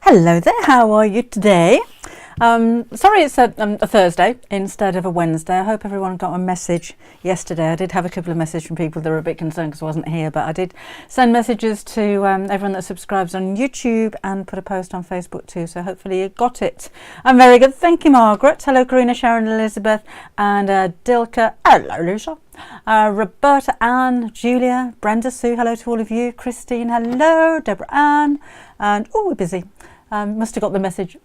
Hello there, how are you today? Sorry it's a Thursday instead of a Wednesday. I hope everyone got a message yesterday. I did have a couple of messages from people that were a bit concerned because I wasn't here, but I did send messages to everyone that subscribes on YouTube and put a post on Facebook too, so hopefully you got it. I'm very good, thank you Margaret. Hello Karina, Sharon, Elizabeth and Dilka. Hello Lisa. Roberta, Anne, Julia, Brenda, Sue, hello to all of you. Christine, hello. Deborah Ann, and oh, we're busy. Must have got the message.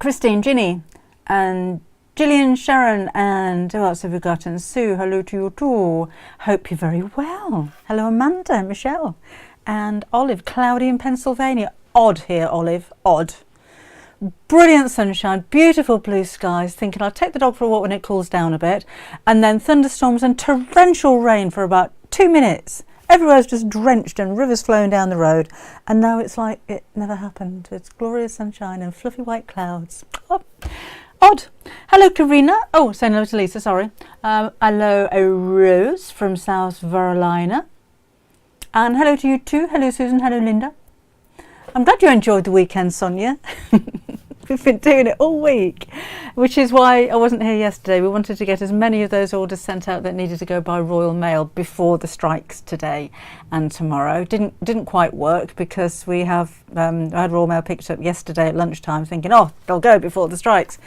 Christine, Ginny, and Gillian, Sharon, and who else have we got? And Sue, hello to you too. Hope you're very well. Hello Amanda, Michelle, and Olive, cloudy in Pennsylvania. Odd here, Olive, odd. Brilliant sunshine, beautiful blue skies, thinking I'll take the dog for a walk when it cools down a bit, and then thunderstorms and torrential rain for about 2 minutes. Everywhere's just drenched and rivers flowing down the road, and now it's like it never happened. It's glorious sunshine and fluffy white clouds. Oh, odd. Hello Karina. Oh, saying hello to Lisa, sorry. Hello Rose from South Carolina. And hello to you too. Hello Susan, hello Linda. I'm glad you enjoyed the weekend, Sonia. We've been doing it all week, which is why I wasn't here yesterday. We wanted to get as many of those orders sent out that needed to go by Royal Mail before the strikes today and tomorrow. Didn't quite work because we have I had Royal Mail picked up yesterday at lunchtime thinking, oh, they'll go before the strikes.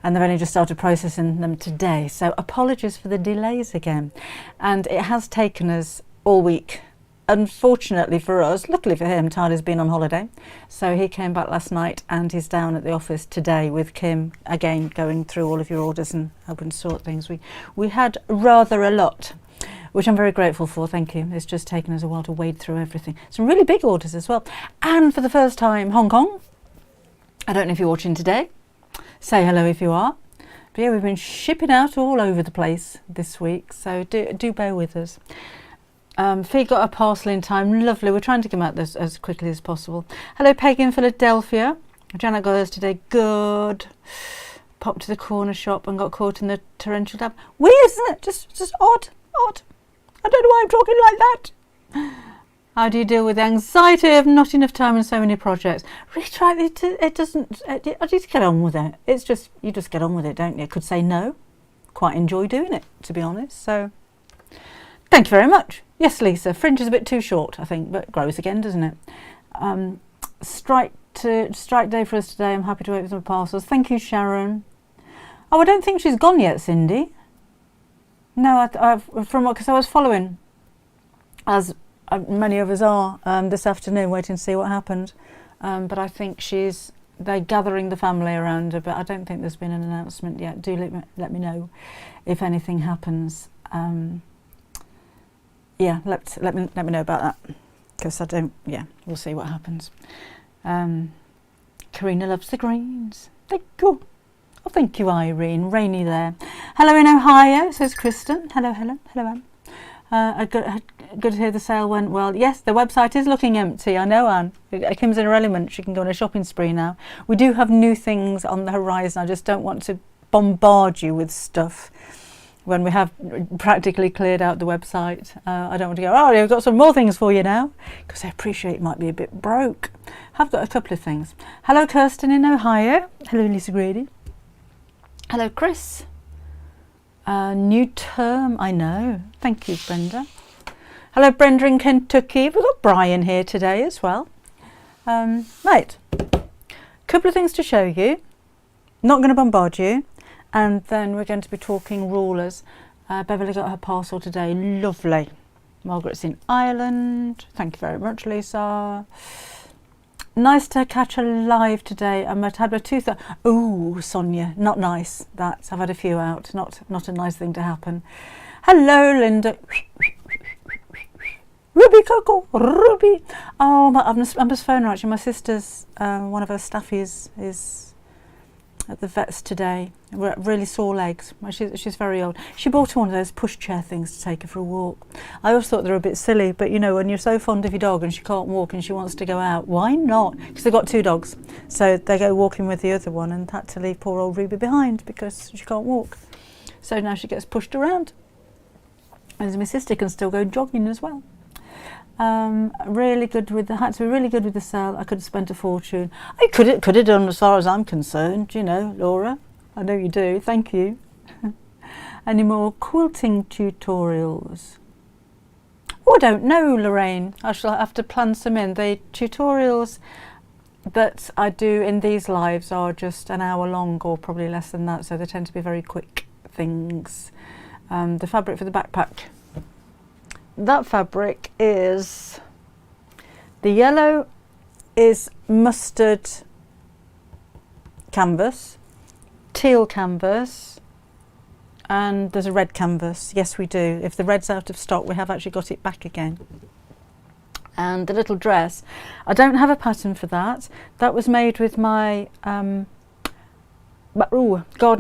And they've only just started processing them today. So apologies for the delays again. And it has taken us all week. Unfortunately for us, luckily for him, Tyler's been on holiday, so he came back last night and he's down at the office today with Kim, again going through all of your orders and helping sort things. We had rather a lot, which I'm very grateful for, thank you. It's just taken us a while to wade through everything. Some really big orders as well, and for the first time Hong Kong. I don't know if you're watching today, say hello if you are, but yeah, we've been shipping out all over the place this week, so do bear with us. Fee got a parcel in time, lovely. We're trying to get them out this as quickly as possible. Hello Peggy in Philadelphia. Janet got hers today, good. Popped to the corner shop and got caught in the torrential damp. Weird, isn't it? Just odd. I don't know why I'm talking like that. How do you deal with the anxiety of not enough time and so many projects? Really try it doesn't, I just get on with it. It's just, you just get on with it, don't you? Could say no. Quite enjoy doing it, to be honest, so. Thank you very much. Yes, Lisa, fringe is a bit too short, I think, but grows again, doesn't it? Strike day for us today. I'm happy to wait for some parcels. Thank you, Sharon. Oh, I don't think she's gone yet, Cindy. No, because I was following, as many of us are, this afternoon, waiting to see what happened. But I think they're gathering the family around her, but I don't think there's been an announcement yet. Do let me know if anything happens. Yeah, let me know about that, because I don't. Yeah, we'll see what happens. Karina loves the greens. Thank you. Oh, thank you, Irene. Rainy there. Hello in Ohio, says Kristen. Hello, Anne. Good to hear the sale went well. Yes, the website is looking empty. I know, Anne. Kim's in her element. She can go on a shopping spree now. We do have new things on the horizon. I just don't want to bombard you with stuff when we have practically cleared out the website. I don't want to go, oh, we've got some more things for you now, because I appreciate it might be a bit broke. I've got a couple of things. Hello, Kirsten in Ohio. Hello, Lisa Grady. Hello, Chris. New term, I know. Thank you, Brenda. Hello, Brenda in Kentucky. We've got Brian here today as well. Right, couple of things to show you. Not going to bombard you. And then we're going to be talking rulers. Beverly got her parcel today. Lovely. Margaret's in Ireland. Thank you very much, Lisa. Nice to catch her live today. I might have had a tooth. Oh, Sonia, not nice. I've had a few out. Not a nice thing to happen. Hello, Linda. Ruby Coco, Ruby. Oh, I must phone her actually. My sister's one of her staffies is at the vet's today. Really sore legs. She's very old. She bought her one of those pushchair things to take her for a walk. I always thought they were a bit silly, but you know, when you're so fond of your dog and she can't walk and she wants to go out, why not? Because they've got 2 dogs, so they go walking with the other one and had to leave poor old Ruby behind because she can't walk. So now she gets pushed around, and my sister can still go jogging as well. Really good with the, had to be really good with the sale. I could have spent a fortune. I could have done, as far as I'm concerned, you know, Laura. I know you do. Thank you. Any more quilting tutorials? Oh, I don't know, Lorraine. I shall have to plan some in. The tutorials that I do in these lives are just an hour long, or probably less than that, so they tend to be very quick things. The fabric for the backpack. That fabric is, the yellow is mustard canvas, teal canvas, and there's a red canvas. Yes, we do. If the red's out of stock, we have actually got it back again. And the little dress, I don't have a pattern for that. That was made with my garden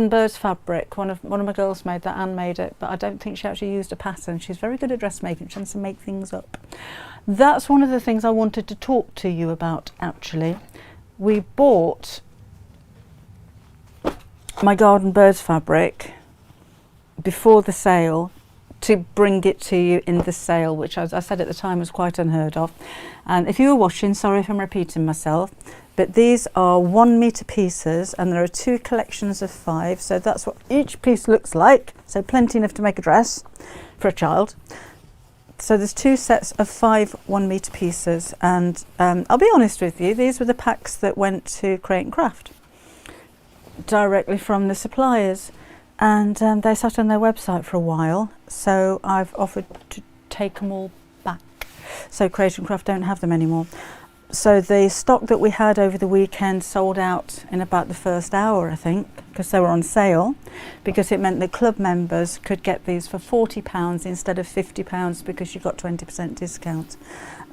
birds fabric. One of my girls made that, Anne made it, but I don't think she actually used a pattern. She's very good at dressmaking. She tends to make things up. That's one of the things I wanted to talk to you about, actually. We bought my garden birds fabric before the sale to bring it to you in the sale, which as I said at the time was quite unheard of. And if you were watching, sorry if I'm repeating myself, but these are 1 metre pieces, and there are 2 collections of 5, so that's what each piece looks like, so plenty enough to make a dress for a child. So there's 2 sets of 5 1 metre pieces, and I'll be honest with you, these were the packs that went to Create and Craft directly from the suppliers, and they sat on their website for a while, so I've offered to take them all back. So Create and Craft don't have them anymore. So the stock that we had over the weekend sold out in about the first hour, I think, because they were on sale, because it meant that club members could get these for £40 instead of £50 because you got 20% discount.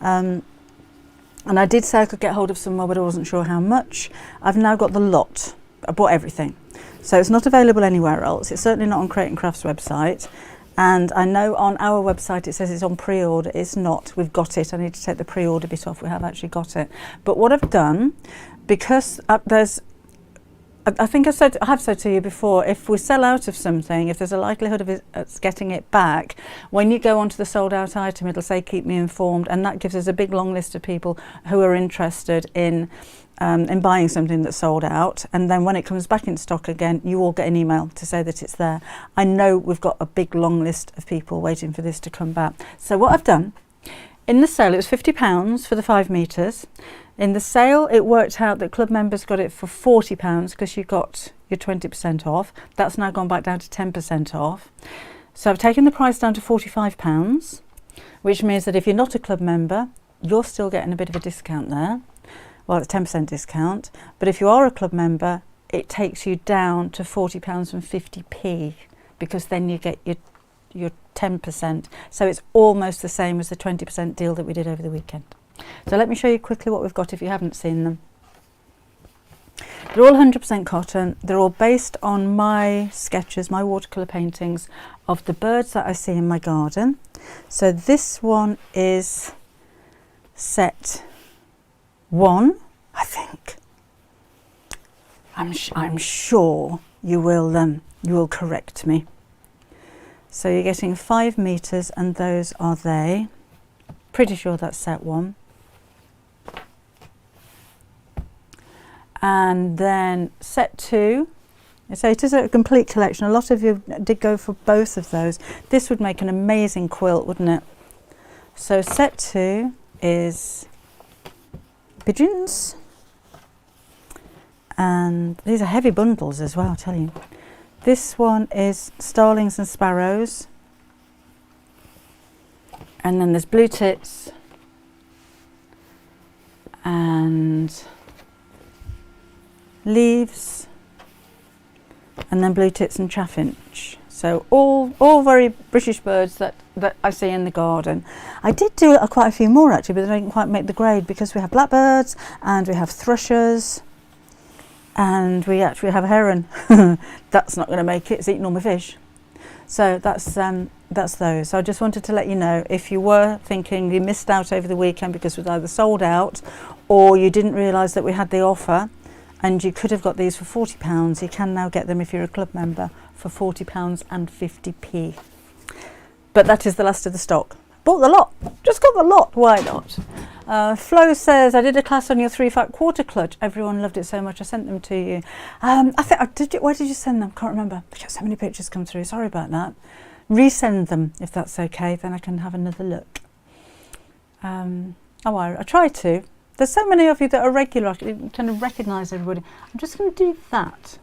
And I did say I could get hold of some more, but I wasn't sure how much. I've now got the lot. I bought everything. So it's not available anywhere else. It's certainly not on Create and Craft's website. And I know on our website it says it's on pre-order. It's not. We've got it. I need to take the pre-order bit off. We have actually got it. But what I've done, because there's, I think I have said to you before, if we sell out of something, if there's a likelihood of us getting it back, when you go onto the sold out item, it'll say keep me informed, and that gives us a big long list of people who are interested in buying something that's sold out. And then when it comes back in stock again, you all get an email to say that it's there. I know we've got a big long list of people waiting for this to come back. So what I've done, in the sale it was £50 for the 5 metres. In the sale it worked out that club members got it for £40 because you got your 20% off. That's now gone back down to 10% off. So I've taken the price down to £45, which means that if you're not a club member, you're still getting a bit of a discount there. Well, it's 10% discount, but if you are a club member, it takes you down to £40 and 50p, because then you get your 10%. So it's almost the same as the 20% deal that we did over the weekend. So let me show you quickly what we've got if you haven't seen them. They're all 100% cotton. They're all based on my sketches, my watercolour paintings of the birds that I see in my garden. So this one is set 1, I think. I'm sure you will correct me. So you're getting 5 metres, and those are they. Pretty sure that's set 1. And then set 2. So it is a complete collection. A lot of you did go for both of those. This would make an amazing quilt, wouldn't it? So set 2 is pigeons, and these are heavy bundles as well, I tell you. This one is starlings and sparrows, and then there's blue tits and leaves, and then blue tits and chaffinch. So all very British birds that I see in the garden. I did do quite a few more actually, but they didn't quite make the grade, because we have blackbirds and we have thrushes and we actually have a heron. That's not going to make it. It's eating all my fish. So that's those. So I just wanted to let you know, if you were thinking you missed out over the weekend because it was either sold out or you didn't realise that we had the offer and you could have got these for £40, you can now get them if you're a club member for £40 and 50p. But that is the last of the stock. bought the lot, just got the lot, why not? Flo says, I did a class on your 3/5 quarter clutch. Everyone loved it so much, I sent them to you. I think I did. Where did you send them? Can't remember. I got so many pictures come through. Sorry about that. Resend them if that's okay. Then I can have another look. I try to. There's so many of you that are regular. I can kind of recognise everybody. I'm just going to do that,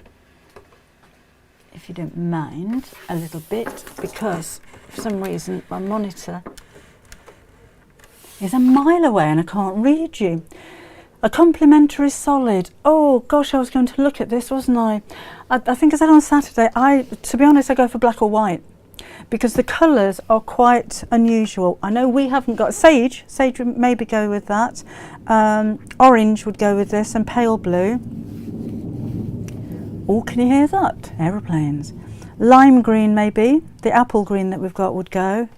if you don't mind, a little bit, because for some reason my monitor is a mile away and I can't read you. A complimentary solid. Oh gosh, I was going to look at this, wasn't I? I think I said on Saturday, to be honest, I go for black or white because the colours are quite unusual. I know we haven't got sage would maybe go with that. Orange would go with this, and pale blue. Oh, can you hear that? Aeroplanes. Lime green maybe. The apple green that we've got would go.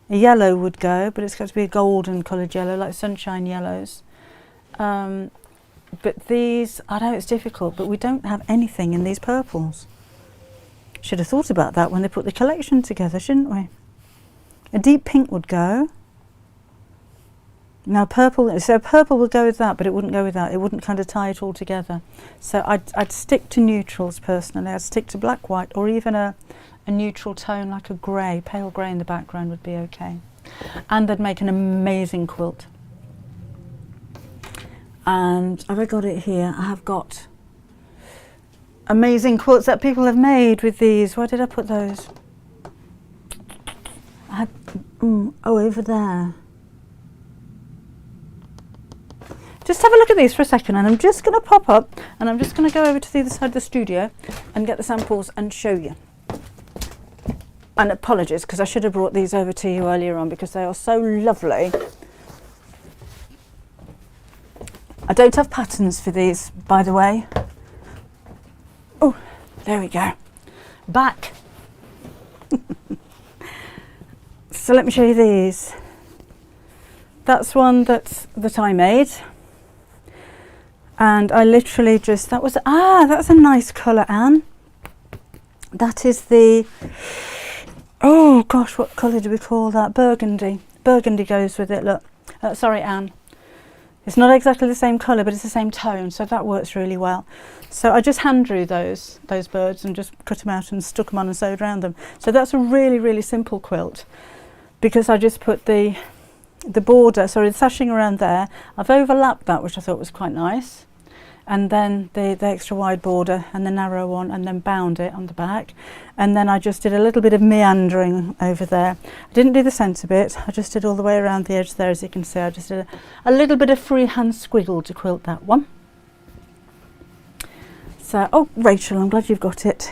A yellow would go, but it's got to be a golden coloured yellow, like sunshine yellows. But these, I know it's difficult, but we don't have anything in these purples. Should have thought about that when they put the collection together, shouldn't we? A deep pink would go. Now purple, so purple would go with that, but it wouldn't go with that. It wouldn't kind of tie it all together. So I'd stick to neutrals personally. I'd stick to black, white, or even a neutral tone like a grey, pale grey in the background would be okay. And they'd make an amazing quilt. And have I got it here? I have got amazing quilts that people have made with these. Where did I put those? I had, over there. Just have a look at these for a second, and I'm just going to pop up and I'm just going to go over to the other side of the studio and get the samples and show you. And apologies, because I should have brought these over to you earlier on because they are so lovely. I don't have patterns for these, by the way. Oh, there we go. Back. So let me show you these. That's one that I made. And I literally just, that's a nice colour, Anne. That is the, oh gosh, what colour do we call that? Burgundy. Burgundy goes with it, look. Sorry, Anne. It's not exactly the same colour, but it's the same tone, so that works really well. So I just hand drew those birds and just cut them out and stuck them on and sewed around them. So that's a really, really simple quilt because I just put the border, sorry, the sashing around there. I've overlapped that, which I thought was quite nice. And then the extra wide border and the narrow one, and then bound it on the back. And then I just did a little bit of meandering over there. I didn't do the centre bit, I just did all the way around the edge there, as you can see. I just did a little bit of freehand squiggle to quilt that one. So, oh, Rachel, I'm glad you've got it.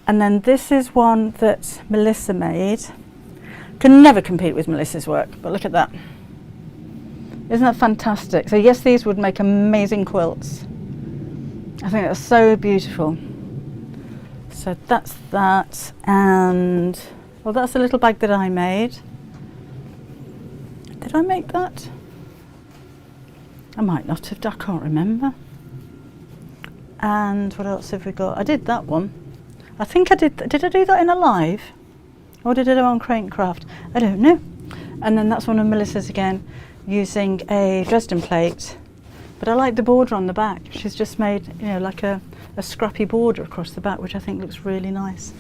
And then this is one that Melissa made. Can never compete with Melissa's work, but look at that. Isn't that fantastic? So yes, these would make amazing quilts. I think that's so beautiful. So that's that, and well, that's a little bag that I made. Did I make that? I might not have, I can't remember. And what else have we got? I did that one. I think I did I do that in a live? Or did I do it on Crate and Craft? I don't know. And then that's one of Melissa's again, using a Dresden plate, but I like the border on the back. She's just made, you know, like a scrappy border across the back, which I think looks really nice.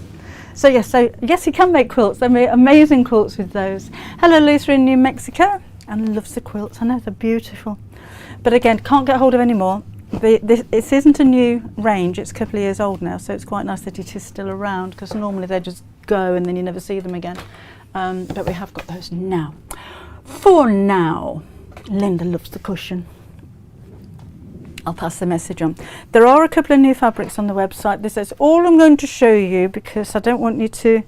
So yes, you can make quilts. They make amazing quilts with those. Hello, Lisa in New Mexico, and loves the quilts. I know they're beautiful, but again, can't get hold of any more. This isn't a new range. It's a couple of years old now, so it's quite nice that it is still around, because normally they just go and then you never see them again. But we have got those now. For now, Linda loves the cushion. I'll pass the message on. There are a couple of new fabrics on the website. This is all I'm going to show you because I don't want you to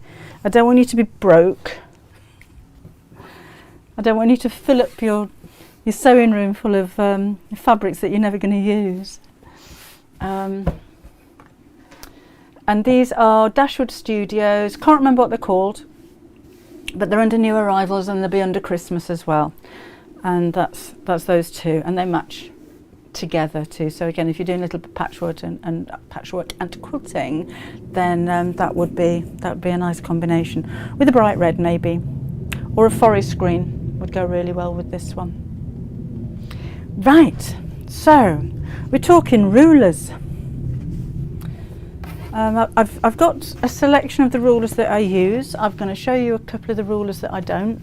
be broke. I don't want you to fill up your sewing room full of fabrics that you're never going to use. And these are Dashwood Studios. Can't remember what they're called, but they're under new arrivals, and they'll be under Christmas as well. And that's those two, and they match together too. So again, if you're doing a little patchwork and patchwork and quilting, then that would be a nice combination with a bright red maybe, or a forest green would go really well with this one. Right, so we're talking rulers. I've got a selection of the rulers that I use. I'm going to show you a couple of the rulers that I don't,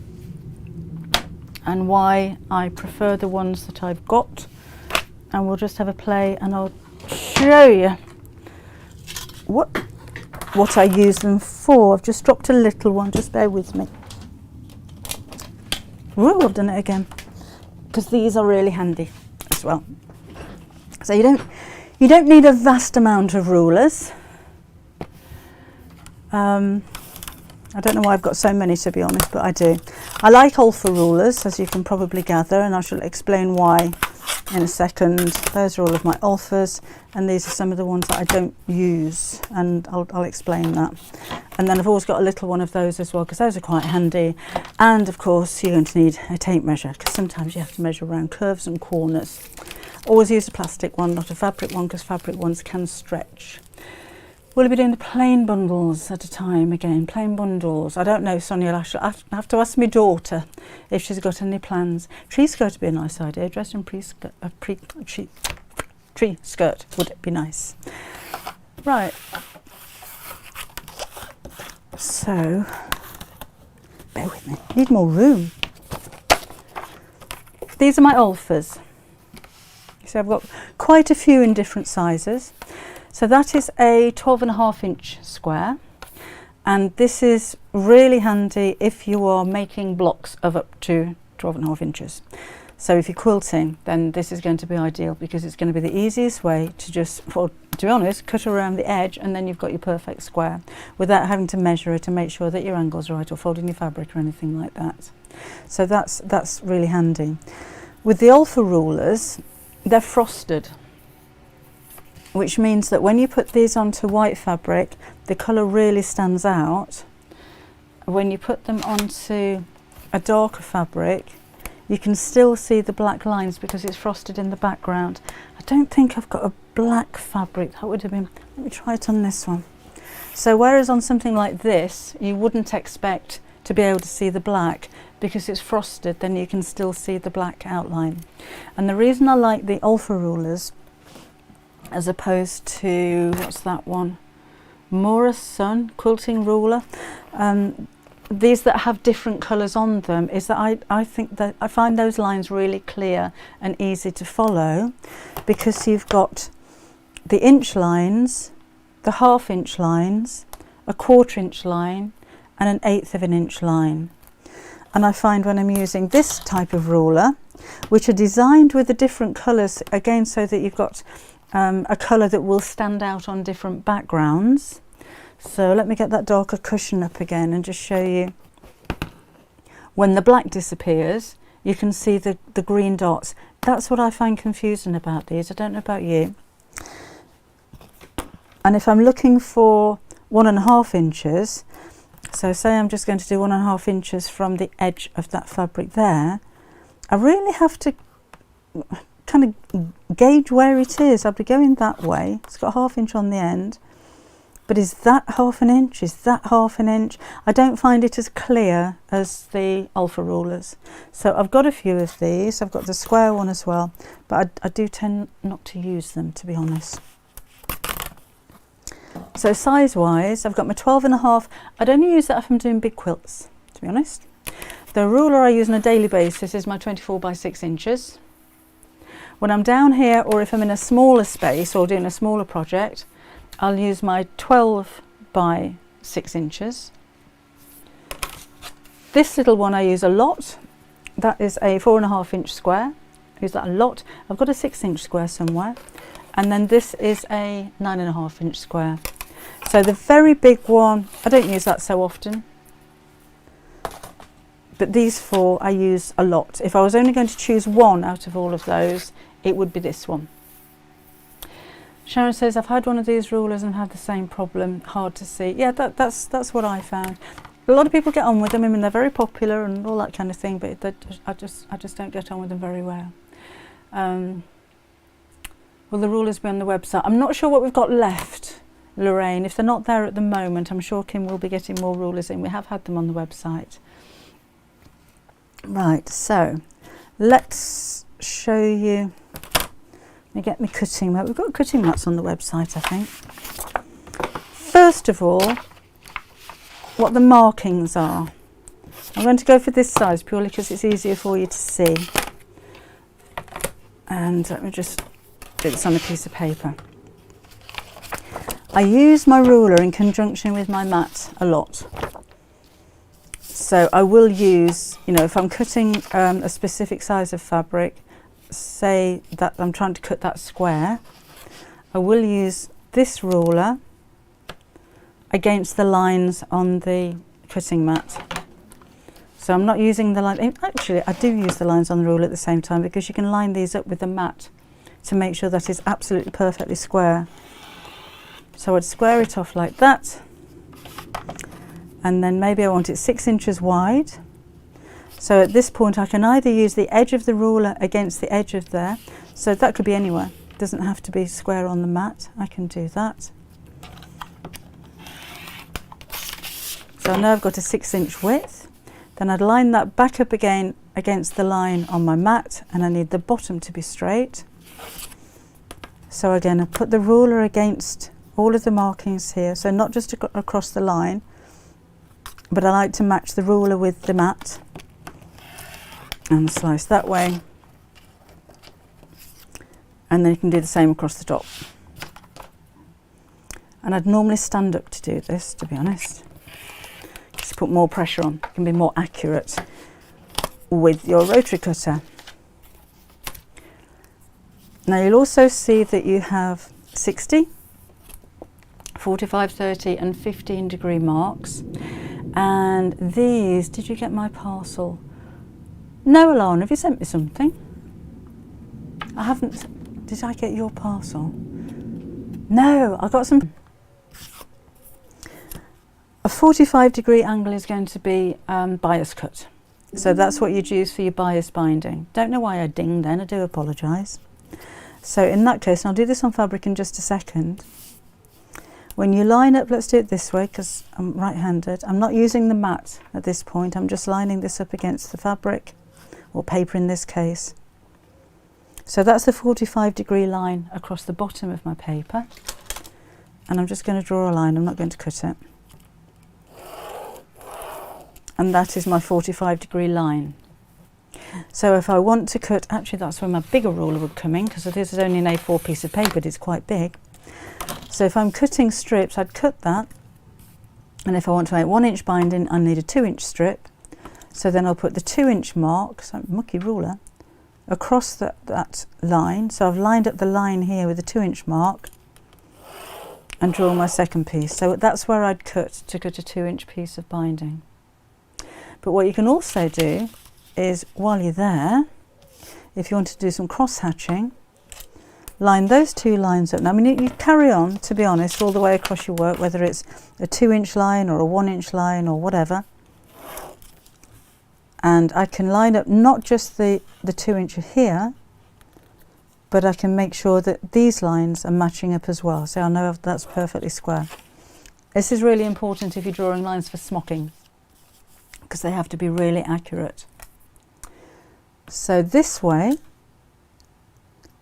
and why I prefer the ones that I've got, and we'll just have a play and I'll show you what I use them for. I've just dropped a little one, just bear with me. Whoa, I've done it again, because these are really handy as well. So you don't need a vast amount of rulers. I don't know why I've got so many, to be honest, but I do. I like alpha rulers, as you can probably gather, and I shall explain why in a second. Those are all of my alphas, and these are some of the ones that I don't use, and I'll explain that. And then I've always got a little one of those as well, because those are quite handy. And of course you're going to need a tape measure, because sometimes you have to measure around curves and corners. Always use a plastic one, not a fabric one, because fabric ones can stretch. We'll be doing the plain bundles at a time again. Plain bundles. I don't know, Sonia. I have to ask my daughter if she's got any plans. Tree skirt would be a nice idea. Dressed in tree skirt would be nice. Right. So, bear with me. Need more room. These are my alphas. So I've got quite a few in different sizes. So that is a 12.5-inch square, and this is really handy if you are making blocks of up to 12.5 inches. So if you're quilting, then this is going to be ideal, because it's going to be the easiest way to just, well, to be honest, cut around the edge, and then you've got your perfect square without having to measure it and make sure that your angle's right, or folding your fabric or anything like that. So that's really handy. With the alpha rulers, they're frosted, which means that when you put these onto white fabric, the colour really stands out. When you put them onto a darker fabric, you can still see the black lines because it's frosted in the background. I don't think I've got a black fabric. That would have been, let me try it on this one. So whereas on something like this, you wouldn't expect to be able to see the black, because it's frosted, then you can still see the black outline. And the reason I like the alpha rulers, as opposed to, what's that one, Mora Sun quilting ruler, these that have different colours on them, is that I think that I find those lines really clear and easy to follow, because you've got the inch lines, the half-inch lines, a quarter-inch line, and an 1/8 of an inch line. And I find when I'm using this type of ruler, which are designed with the different colours, again, so that you've got a colour that will stand out on different backgrounds. So let me get that darker cushion up again and just show you. When the black disappears, you can see the green dots. That's what I find confusing about these. I don't know about you. And if I'm looking for 1.5 inches, so say I'm just going to do 1.5 inches from the edge of that fabric there, I really have to kind of gauge where it is. I'll be going that way. It's got 1/2 inch on the end, but is that 1/2 inch? Is that 1/2 inch? I don't find it as clear as the alpha rulers. So I've got a few of these. I've got the square one as well, but I do tend not to use them, to be honest. So size wise, I've got my 12.5. I'd only use that if I'm doing big quilts, to be honest. The ruler I use on a daily basis is my 24 by 6 inches. When I'm down here, or if I'm in a smaller space or doing a smaller project, I'll use my 12 by 6 inches. This little one I use a lot. That is a 4.5 inch square. I use that a lot. I've got a 6 inch square somewhere. And then this is a 9.5 inch square. So the very big one, I don't use that so often. But these four I use a lot. If I was only going to choose one out of all of those, it would be this one. Sharon says, I've had one of these rulers and had the same problem, hard to see. Yeah, that's what I found. A lot of people get on with them. I mean, they're very popular and all that kind of thing, but I just don't get on with them very well. Will the rulers be on the website? I'm not sure what we've got left, Lorraine. If they're not there at the moment, I'm sure Kim will be getting more rulers in. We have had them on the website. Right, so let's show you. Let me get my cutting mat. We've got cutting mats on the website, I think. First of all, what the markings are. I'm going to go for this size purely because it's easier for you to see. And let me just do this on a piece of paper. I use my ruler in conjunction with my mat a lot. So I will use, you know, if I'm cutting a specific size of fabric, say that I'm trying to cut that square, I will use this ruler against the lines on the cutting mat. So I'm not using the line, actually I do use the lines on the ruler at the same time, because you can line these up with the mat to make sure that it's absolutely perfectly square. So I'd square it off like that, and then maybe I want it 6 inches wide. So at this point I can either use the edge of the ruler against the edge of there, so that could be anywhere, it doesn't have to be square on the mat. I can do that. So I know I've got a 6-inch width. Then I'd line that back up again against the line on my mat, and I need the bottom to be straight. So again, I put the ruler against all of the markings here, so not just across the line, but I like to match the ruler with the mat and slice that way, and then you can do the same across the top. And I'd normally stand up to do this, to be honest, just put more pressure on, you can be more accurate with your rotary cutter. Now you'll also see that you have 60, 45, 30 and 15 degree marks, and these, did you get my parcel? No, Alana, have you sent me something? I haven't. Did I get your parcel? No, I got some. A 45 degree angle is going to be bias cut, so that's what you'd use for your bias binding. Don't know why I dinged then, I do apologise. So in that case, and I'll do this on fabric in just a second, when you line up, let's do it this way because I'm right-handed. I'm not using the mat at this point, I'm just lining this up against the fabric, or paper in this case. So that's the 45 degree line across the bottom of my paper, and I'm just going to draw a line, I'm not going to cut it. And that is my 45 degree line. So if I want to cut, actually that's where my bigger ruler would come in, because this is only an A4 piece of paper, but it's quite big. So if I'm cutting strips, I'd cut that, and if I want to make 1 inch binding, I need a 2-inch strip. So then I'll put the 2-inch mark, so mucky ruler, across that line. So I've lined up the line here with the 2-inch mark and draw my second piece. So that's where I'd cut to cut a 2-inch piece of binding. But what you can also do is, while you're there, if you want to do some cross hatching, line those two lines up. Now, I mean, you carry on, to be honest, all the way across your work, whether it's a 2-inch line or a 1-inch line or whatever. And I can line up not just the 2-inch here, but I can make sure that these lines are matching up as well. So I know that's perfectly square. This is really important if you're drawing lines for smocking, because they have to be really accurate. So this way,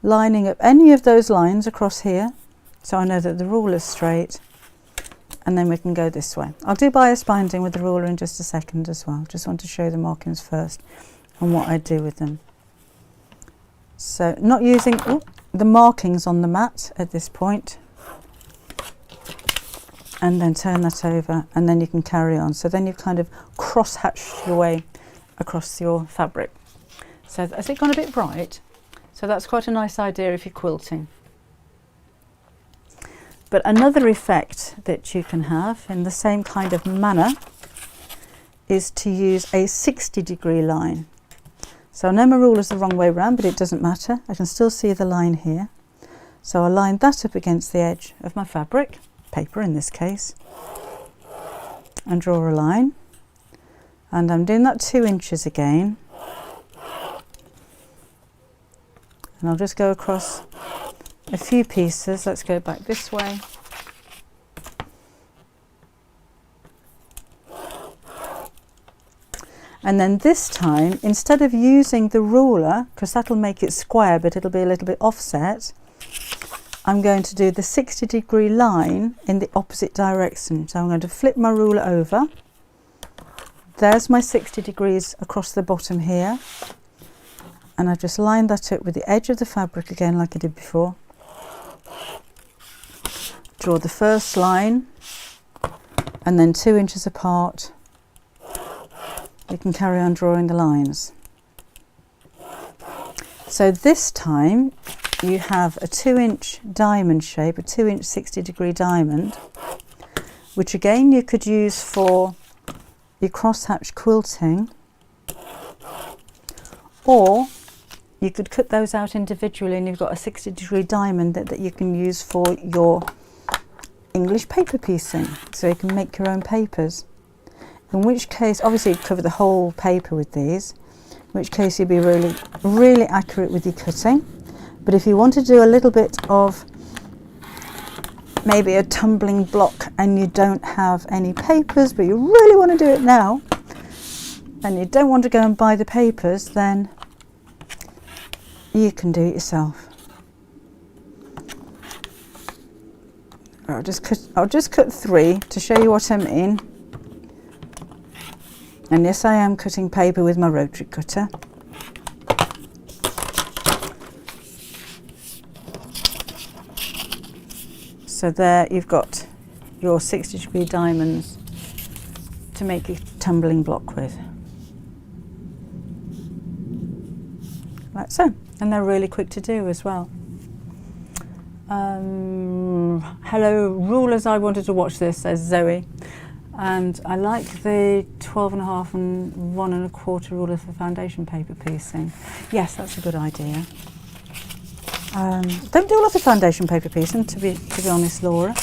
lining up any of those lines across here, so I know that the ruler's straight, and then we can go this way. I'll do bias binding with the ruler in just a second as well. Just want to show the markings first and what I do with them. So not using the markings on the mat at this point, and then turn that over, and then you can carry on. So then you've kind of cross-hatched your way across your fabric. So has it gone a bit bright? So that's quite a nice idea if you're quilting. But another effect that you can have in the same kind of manner is to use a 60 degree line. So I know my ruler's the wrong way around, but it doesn't matter. I can still see the line here. So I'll line that up against the edge of my fabric, paper in this case, and draw a line. And I'm doing that 2 inches again. And I'll just go across a few pieces. Let's go back this way. And then this time, instead of using the ruler, because that'll make it square but it'll be a little bit offset, I'm going to do the 60-degree line in the opposite direction. So I'm going to flip my ruler over. There's my 60 degrees across the bottom here. And I've just lined that up with the edge of the fabric again like I did before. Draw the first line and then 2 inches apart you can carry on drawing the lines. So this time you have a 2-inch diamond shape, a 2-inch 60-degree diamond, which again you could use for your crosshatch quilting, or you could cut those out individually and you've got a 60-degree diamond that you can use for your English paper piecing, so you can make your own papers. In which case, obviously you'd cover the whole paper with these, in which case you'd be really, really accurate with your cutting. But if you want to do a little bit of maybe a tumbling block and you don't have any papers, but you really want to do it now, and you don't want to go and buy the papers, then you can do it yourself. I'll just cut 3 to show you what I mean. And yes, I am cutting paper with my rotary cutter. So there you've got your 60-degree diamonds to make a tumbling block with. Like so. And they're really quick to do as well. Hello rulers, I wanted to watch this, says Zoe. And I like the 12.5 and 1 1/4 ruler for foundation paper piecing. Yes, that's a good idea. Don't do a lot of foundation paper piecing, to be honest, Laura.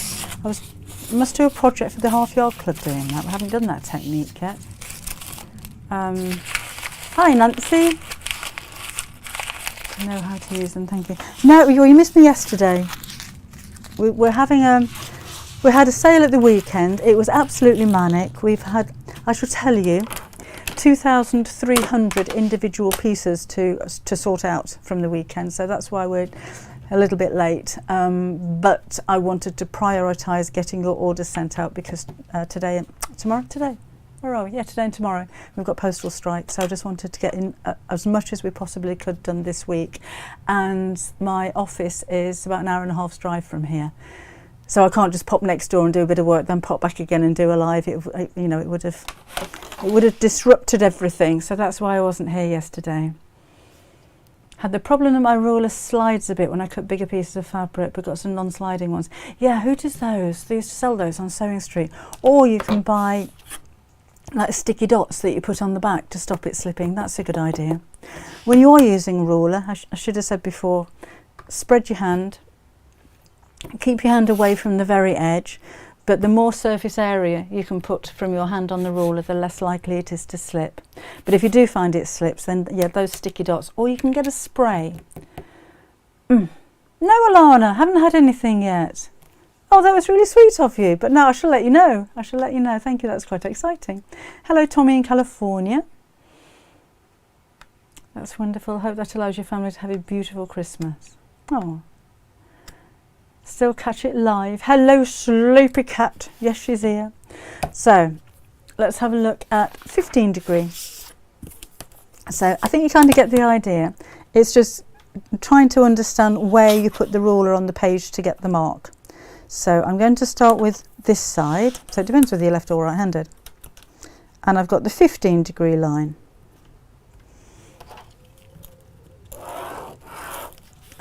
Must do a project for the Half Yard Club doing that. We haven't done that technique yet. Hi Nancy. I know how to use them, thank you. No, you missed me yesterday. We had a sale at the weekend. It was absolutely manic. We've had, I should tell you, 2,300 individual pieces to sort out from the weekend, so that's why we're a little bit late. But I wanted to prioritise getting your orders sent out because today and tomorrow, where are we? Yeah, today and tomorrow we've got postal strike, so I just wanted to get in as much as we possibly could done this week. And my office is about an hour and a half's drive from here, so I can't just pop next door and do a bit of work, then pop back again and do a live. It would have disrupted everything. So that's why I wasn't here yesterday. Had the problem that my ruler slides a bit when I cut bigger pieces of fabric, but got some non-sliding ones. Yeah, who does those? They used to sell those on Sewing Street. Or you can buy like sticky dots that you put on the back to stop it slipping. That's a good idea. When you're using a ruler, I should have said before, spread your hand. Keep your hand away from the very edge, but the more surface area you can put from your hand on the ruler, the less likely it is to slip. But if you do find it slips, then yeah, those sticky dots, or you can get a spray. No, Alana, haven't had anything yet. Oh, that was really sweet of you, but no, I shall let you know. Thank you, that's quite exciting. Hello, Tommy in California. That's wonderful. I hope that allows your family to have a beautiful Christmas. Oh. Still catch it live. Hello, Sleepy Cat. Yes, she's here. So let's have a look at 15 degrees. So I think you kind of get the idea. It's just trying to understand where you put the ruler on the page to get the mark. So I'm going to start with this side. So it depends whether you're left or right-handed. And I've got the 15-degree line.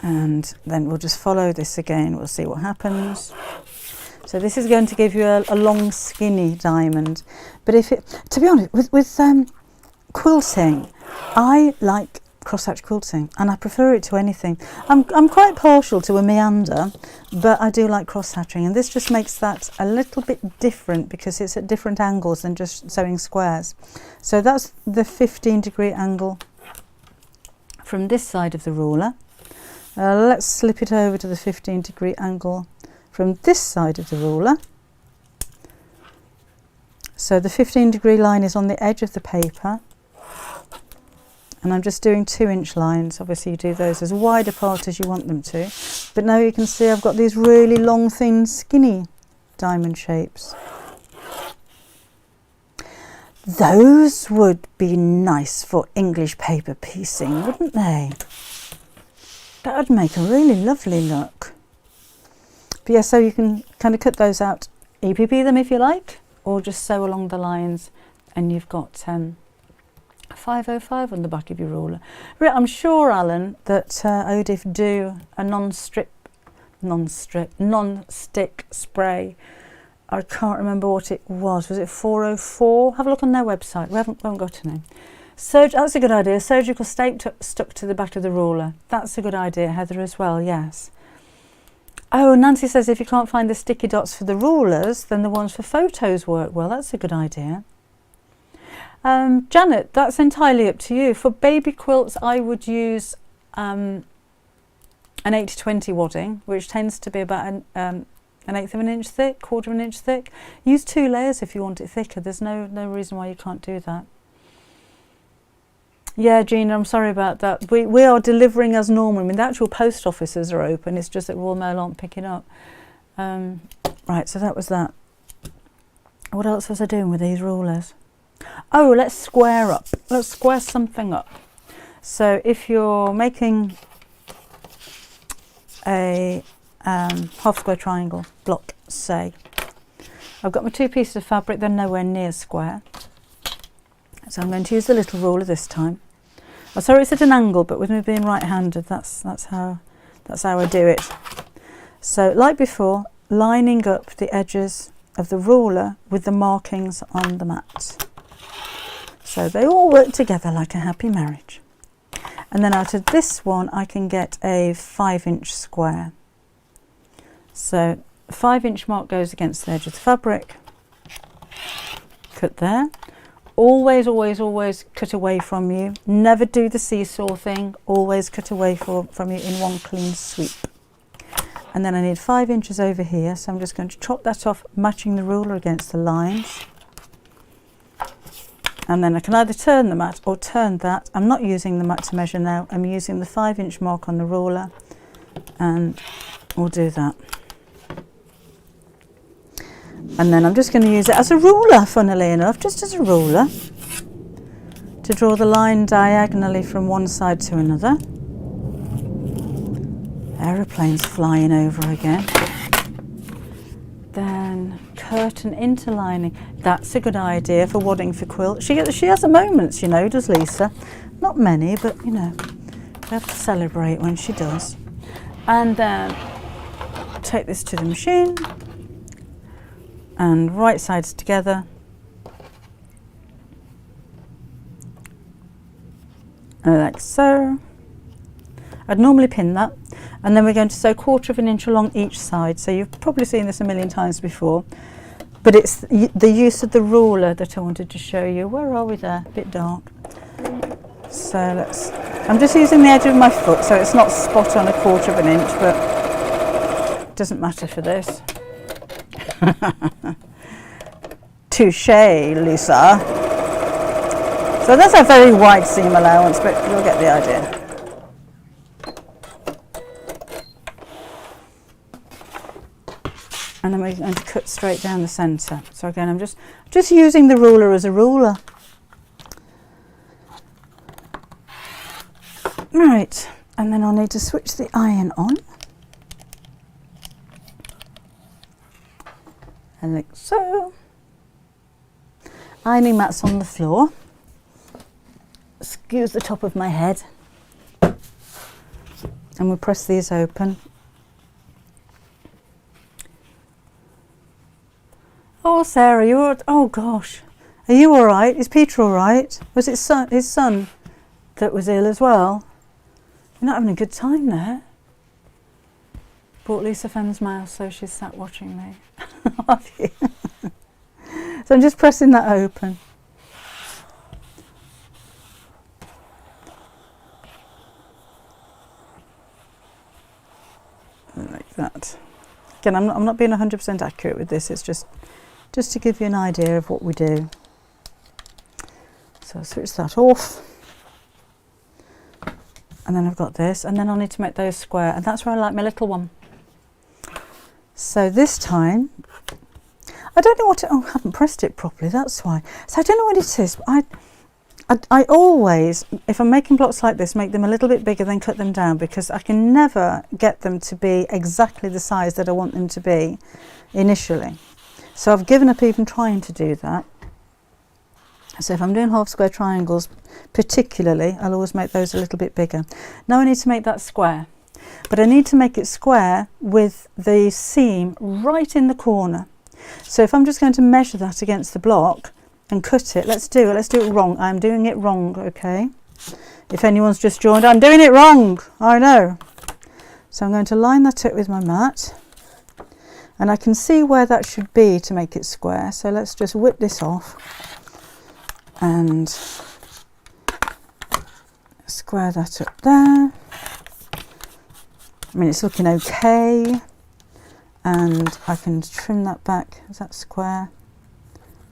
And then we'll just follow this again. We'll see what happens. So this is going to give you a long, skinny diamond. But if it, to be honest, with quilting, I like crosshatch quilting, and I prefer it to anything. I'm quite partial to a meander, but I do like cross-hatching, and this just makes that a little bit different because it's at different angles than just sewing squares. So that's the 15-degree angle from this side of the ruler. Let's slip it over to the 15-degree angle from this side of the ruler. So the 15-degree line is on the edge of the paper. and I'm just doing 2-inch lines. Obviously you do those as wide apart as you want them to, but now you can see I've got these really long, thin, skinny diamond shapes. Those would be nice for English paper piecing, wouldn't they? That would make a really lovely look. But yeah, so you can kind of cut those out, EPP them if you like, or just sew along the lines, and you've got 505 on the back of your ruler. I'm sure, Alan, that Odif do a non-stick spray. I can't remember what it was. Was it 404? Have a look on their website. We haven't got a name. That's a good idea. Surgical tape stuck to the back of the ruler. That's a good idea, Heather, as well, yes. Oh, Nancy says if you can't find the sticky dots for the rulers, then the ones for photos work well. That's a good idea. Janet, that's entirely up to you. For baby quilts, I would use an 80-20 wadding, which tends to be about an eighth of an inch thick, quarter of an inch thick. Use 2 layers if you want it thicker. There's no reason why you can't do that. Yeah, Gina, I'm sorry about that. We are delivering as normal. I mean, the actual post offices are open. It's just that Royal Mail aren't picking up. Right, so that was that. What else was I doing with these rulers? Oh, let's square up. Let's square something up. So if you're making a half square triangle block, say, I've got my 2 pieces of fabric, they're nowhere near square. So I'm going to use the little ruler this time. Oh, sorry, it's at an angle, but with me being right-handed, that's how I do it. So, like before, lining up the edges of the ruler with the markings on the mat. So they all work together like a happy marriage. And then out of this one, I can get a 5-inch square. So the 5-inch mark goes against the edge of the fabric. Cut there. Always, always, always cut away from you. Never do the seesaw thing. Always cut away from you in one clean sweep. And then I need 5 inches over here, so I'm just going to chop that off, matching the ruler against the lines. And then I can either turn the mat or turn that. I'm not using the mat to measure now. I'm using the 5-inch mark on the ruler, and we'll do that. And then I'm just going to use it as a ruler, funnily enough, just as a ruler, to draw the line diagonally from one side to another. Aeroplanes flying over again. Then curtain interlining. That's a good idea for wadding for quilt. She has her moments, you know, does Lisa? Not many, but you know, we have to celebrate when she does. And then take this to the machine and right sides together. Like so. I'd normally pin that, and then we're going to sew 1/4 of an inch along each side. So you've probably seen this a million times before, but it's the use of the ruler that I wanted to show you. Where are we there? A bit dark. So I'm just using the edge of my foot, so it's not spot on 1/4 of an inch, but it doesn't matter for this. Touché, Lisa. So that's a very wide seam allowance, but you'll get the idea. And then we're going to cut straight down the centre. So again, I'm just using the ruler as a ruler. Right, and then I'll need to switch the iron on. And like so. Ironing mat's on the floor. Excuse the top of my head. And we'll press these open. Oh, Sarah, oh gosh, are you all right? Is Peter all right? Was it his son that was ill as well? You're not having a good time there. Bought Lisa Fenn's mouse, so she's sat watching me. Have you? So I'm just pressing that open. Like that. Again, I'm not being 100% accurate with this. It's just to give you an idea of what we do. So I'll switch that off. And then I've got this, and then I'll need to make those square, and that's where I like my little one. So this time, I don't know what I haven't pressed it properly, that's why. So I don't know what it is, but I always, if I'm making blocks like this, make them a little bit bigger, then cut them down, because I can never get them to be exactly the size that I want them to be initially. So I've given up even trying to do that. So if I'm doing half square triangles particularly, I'll always make those a little bit bigger. Now I need to make that square, but I need to make it square with the seam right in the corner. So if I'm just going to measure that against the block and cut it, let's do it wrong. I'm doing it wrong, okay? If anyone's just joined, I'm doing it wrong, I know. So I'm going to line that up with my mat, and I can see where that should be to make it square. So let's just whip this off and square that up there. I mean, it's looking okay, and I can trim that back. Is that square?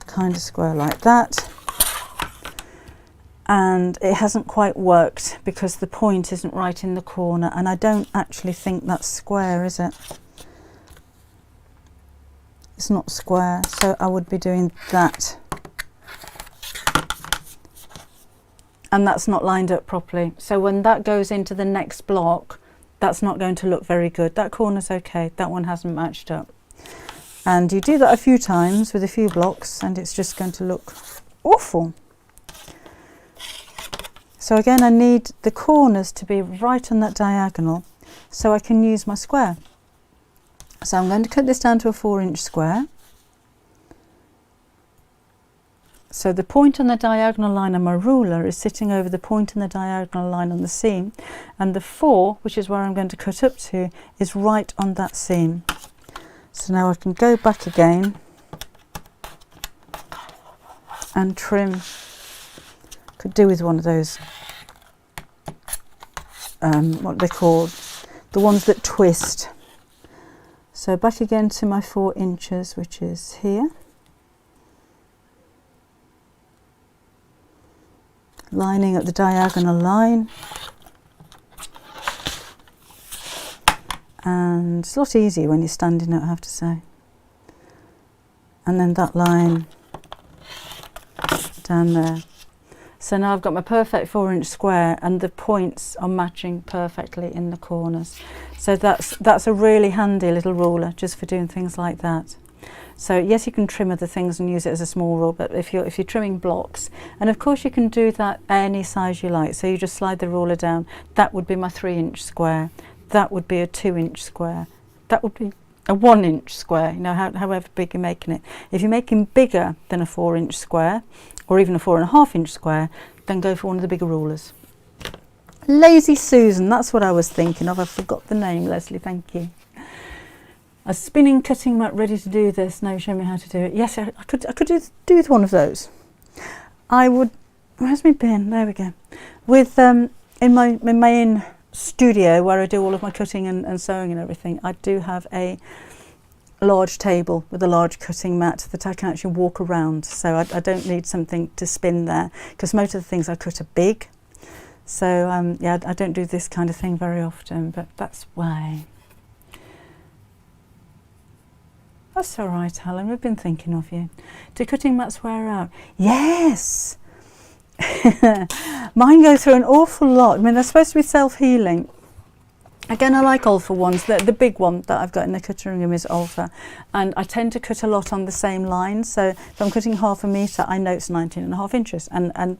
Kind of square like that. And it hasn't quite worked because the point isn't right in the corner, and I don't actually think that's square, is it? It's not square, so I would be doing that. And that's not lined up properly. So when that goes into the next block, that's not going to look very good. That corner's okay, that one hasn't matched up. And you do that a few times with a few blocks, and it's just going to look awful. So again, I need the corners to be right on that diagonal so I can use my square. So I'm going to cut this down to a 4-inch square. So the point on the diagonal line on my ruler is sitting over the point on the diagonal line on the seam, and the 4, which is where I'm going to cut up to, is right on that seam. So now I can go back again and trim. Could do with one of those, what are they called? The ones that twist. So back again to my 4 inches, which is here. Lining up the diagonal line. And it's a lot easier when you're standing up, I have to say. And then that line down there. So now I've got my perfect 4-inch square, and the points are matching perfectly in the corners. So that's a really handy little ruler just for doing things like that. So yes, you can trim other things and use it as a small ruler, but if you're trimming blocks, and of course you can do that any size you like. So you just slide the ruler down. That would be my 3-inch square. That would be a 2-inch square. That would be a 1-inch square, you know, however big you're making it. If you're making bigger than a 4-inch square, or even a 4.5-inch square, then go for one of the bigger rulers. Lazy Susan, that's what I was thinking of. I forgot the name, Leslie, thank you. A spinning cutting mat ready to do this. Now show me how to do it. Yes, I could do with one of those. I would, where's my bin? There we go. With in my main studio where I do all of my cutting and sewing and everything, I do have a large table with a large cutting mat that I can actually walk around, so I don't need something to spin there, because most of the things I cut are big. So yeah, I don't do this kind of thing very often, but that's why. That's all right, Helen, we've been thinking of you. Do cutting mats wear out? Yes! Mine go through an awful lot. I mean, they're supposed to be self-healing. Again, I like Olfa ones. The big one that I've got in the cutting room is Olfa, and I tend to cut a lot on the same line. So if I'm cutting 1/2 metre, I know it's 19.5 inches, and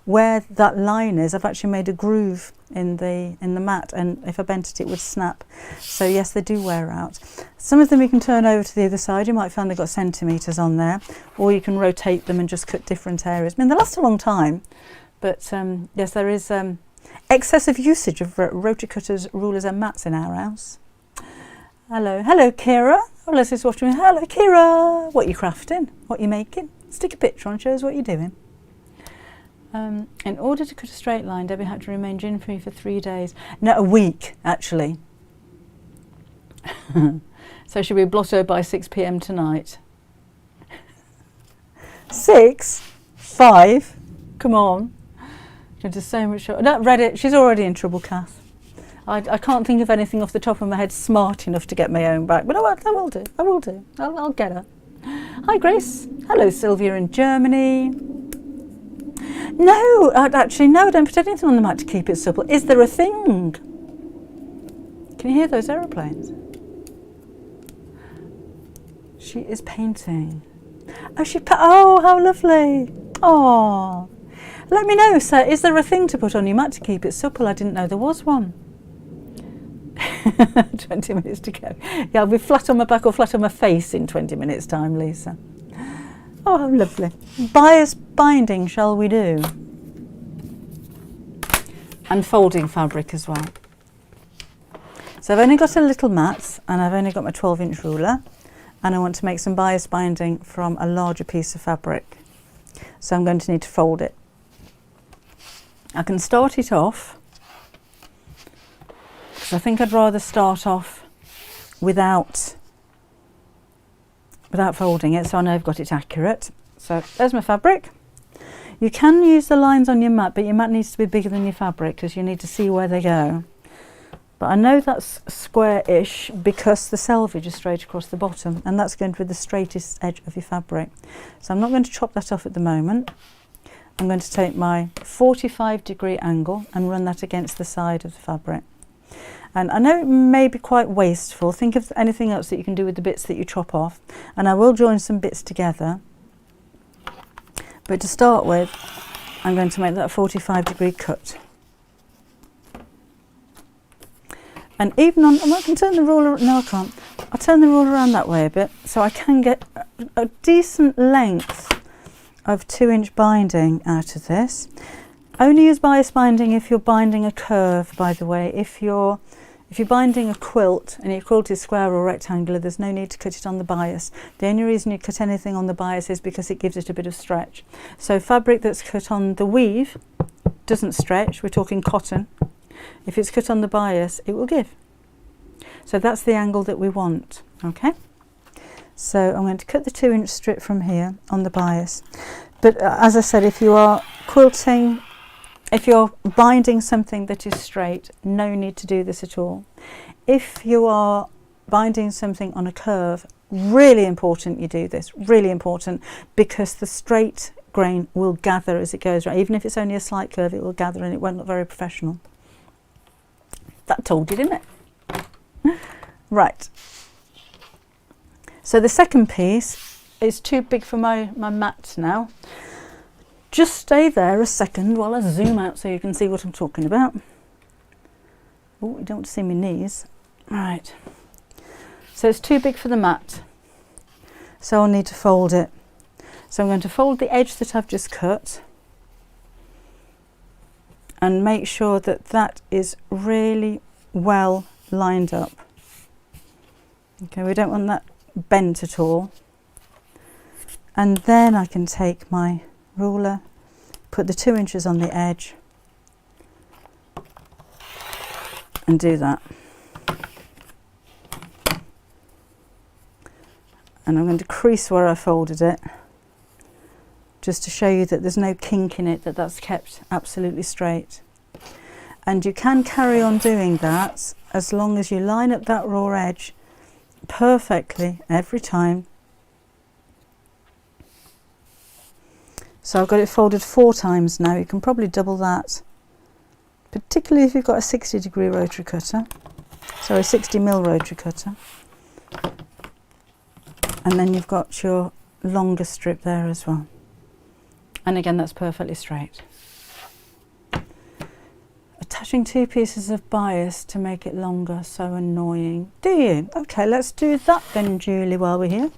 where that line is, I've actually made a groove in the mat, and if I bent it, it would snap. So yes, they do wear out. Some of them you can turn over to the other side. You might find they've got centimetres on there, or you can rotate them and just cut different areas. I mean, they last a long time, but yes, there is excessive usage of rotary cutters, rulers and mats in our house. Hello Kira. Oh, Leslie's watching me. Hello Kira. What are you crafting? What are you making? Stick a picture on, show us what you're doing. In order to cut a straight line, Debbie had to remain gin-free for 3 days. No, a week actually. So she'll be blotto by 6 p.m. tonight. 6? 5? Come on. It is so much. No, read it. She's already in trouble, Kath. I can't think of anything off the top of my head smart enough to get my own back, but I will do. I will do. I'll get her. Hi, Grace. Hello, Sylvia in Germany. No, actually, no, don't put anything on the mat to keep it supple. Is there a thing? Can you hear those aeroplanes? She is painting. Oh, oh, how lovely. Oh, let me know, sir. Is there a thing to put on your mat to keep it supple? I didn't know there was one. 20 minutes to go. Yeah, I'll be flat on my back or flat on my face in 20 minutes time, Lisa. Oh, how lovely. Bias binding shall we do? And folding fabric as well. So I've only got a little mat and I've only got my 12-inch ruler, and I want to make some bias binding from a larger piece of fabric. So I'm going to need to fold it. I can start it off, because I think I'd rather start off without folding it, so I know I've got it accurate. So there's my fabric. You can use the lines on your mat, but your mat needs to be bigger than your fabric because you need to see where they go. But I know that's square-ish because the selvage is straight across the bottom, and that's going to be the straightest edge of your fabric. So I'm not going to chop that off at the moment. I'm going to take my 45-degree angle and run that against the side of the fabric. And I know it may be quite wasteful. Think of anything else that you can do with the bits that you chop off. And I will join some bits together. But to start with, I'm going to make that 45-degree cut. And even on, I can turn the ruler, no I can't. I'll turn the ruler around that way a bit so I can get a decent length of 2-inch binding out of this. Only use bias binding if you're binding a curve, by the way. If you're binding a quilt and your quilt is square or rectangular, there's no need to cut it on the bias. The only reason you cut anything on the bias is because it gives it a bit of stretch. So fabric that's cut on the weave doesn't stretch. We're talking cotton. If it's cut on the bias, it will give. So that's the angle that we want, okay? So I'm going to cut the 2-inch strip from here on the bias. But as I said, if you are quilting, if you're binding something that is straight, no need to do this at all. If you are binding something on a curve, really important you do this, really important, because the straight grain will gather as it goes around. Even if it's only a slight curve, it will gather and it won't look very professional. That told you, didn't it? Right. So the second piece is too big for my mat now. Just stay there a second while I zoom out so you can see what I'm talking about. Oh, you don't want to see my knees. Right. So it's too big for the mat. So I'll need to fold it. So I'm going to fold the edge that I've just cut and make sure that that is really well lined up. Okay, we don't want that bent at all. And then I can take my ruler, put the 2 inches on the edge and do that. And I'm going to crease where I folded it, just to show you that there's no kink in it, that that's kept absolutely straight. And you can carry on doing that as long as you line up that raw edge perfectly every time. So I've got it folded 4 times now. You can probably double that, particularly if you've got a 60-degree rotary cutter, sorry, 60mm rotary cutter. And then you've got your longer strip there as well. And again, that's perfectly straight. Attaching 2 pieces of bias to make it longer, so annoying. Do you? Okay, let's do that then, Julie, while we're here.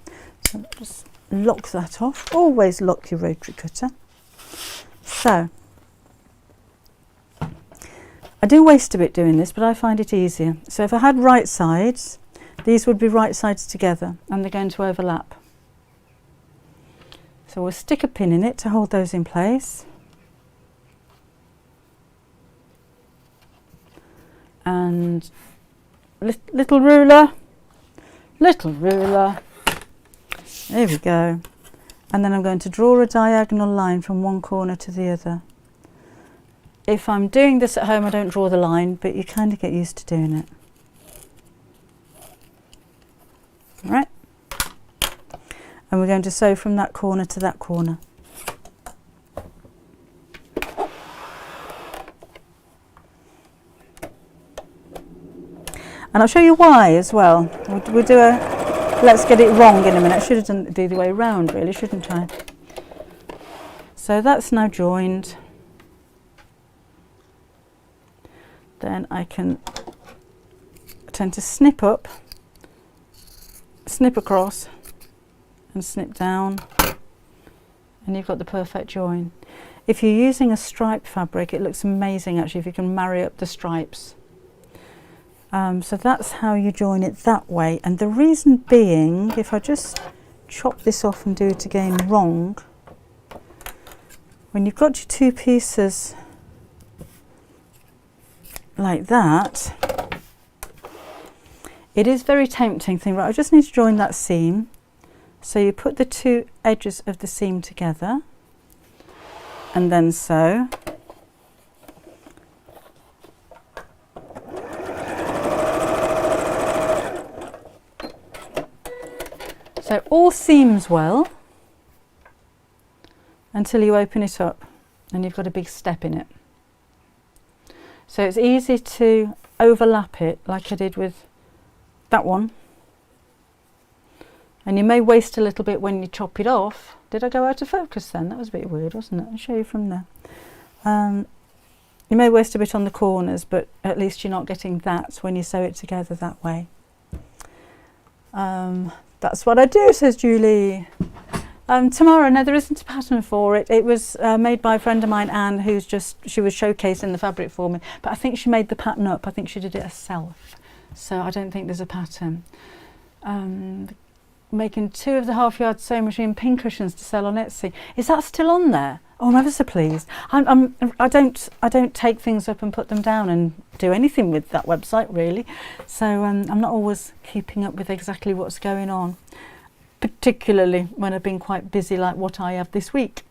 So just lock that off. Always lock your rotary cutter. So, I do waste a bit doing this, but I find it easier. So if I had right sides, these would be right sides together and they're going to overlap. So we'll stick a pin in it to hold those in place. And little ruler, there we go. And then I'm going to draw a diagonal line from one corner to the other. if I'm doing this at home, I don't draw the line, but you kind of get used to doing it. All right. And we're going to sew from that corner to that corner. And I'll show you why as well. We'll do a let's get it wrong in a minute. I should have done it the other way around really, shouldn't I? So that's now joined. Then I tend to snip up, snip across and snip down, and you've got the perfect join. If you're using a striped fabric, it looks amazing actually if you can marry up the stripes. So that's how you join it that way, and the reason being, if I just chop this off and do it again wrong, when you've got your two pieces like that, it is very tempting thing, right? I just need to join that seam. So you put the two edges of the seam together and then sew. So all seams well until you open it up and you've got a big step in it. So it's easy to overlap it like I did with that one. And you may waste a little bit when you chop it off. Did I go out of focus then? That was a bit weird, wasn't it? I'll show you from there. You may waste a bit on the corners, but at least you're not getting that when you sew it together that way. That's what I do, says Julie. Tomorrow, no, there isn't a pattern for it. It was made by a friend of mine, Anne, she was showcasing the fabric for me, but I think she made the pattern up. I think she did it herself. So I don't think there's a pattern. Making 2 of the half-yard sewing machine pin cushions to sell on Etsy. Is that still on there? Oh, I'm ever so pleased. I don't take things up and put them down and do anything with that website really. So I'm not always keeping up with exactly what's going on, particularly when I've been quite busy like what I have this week.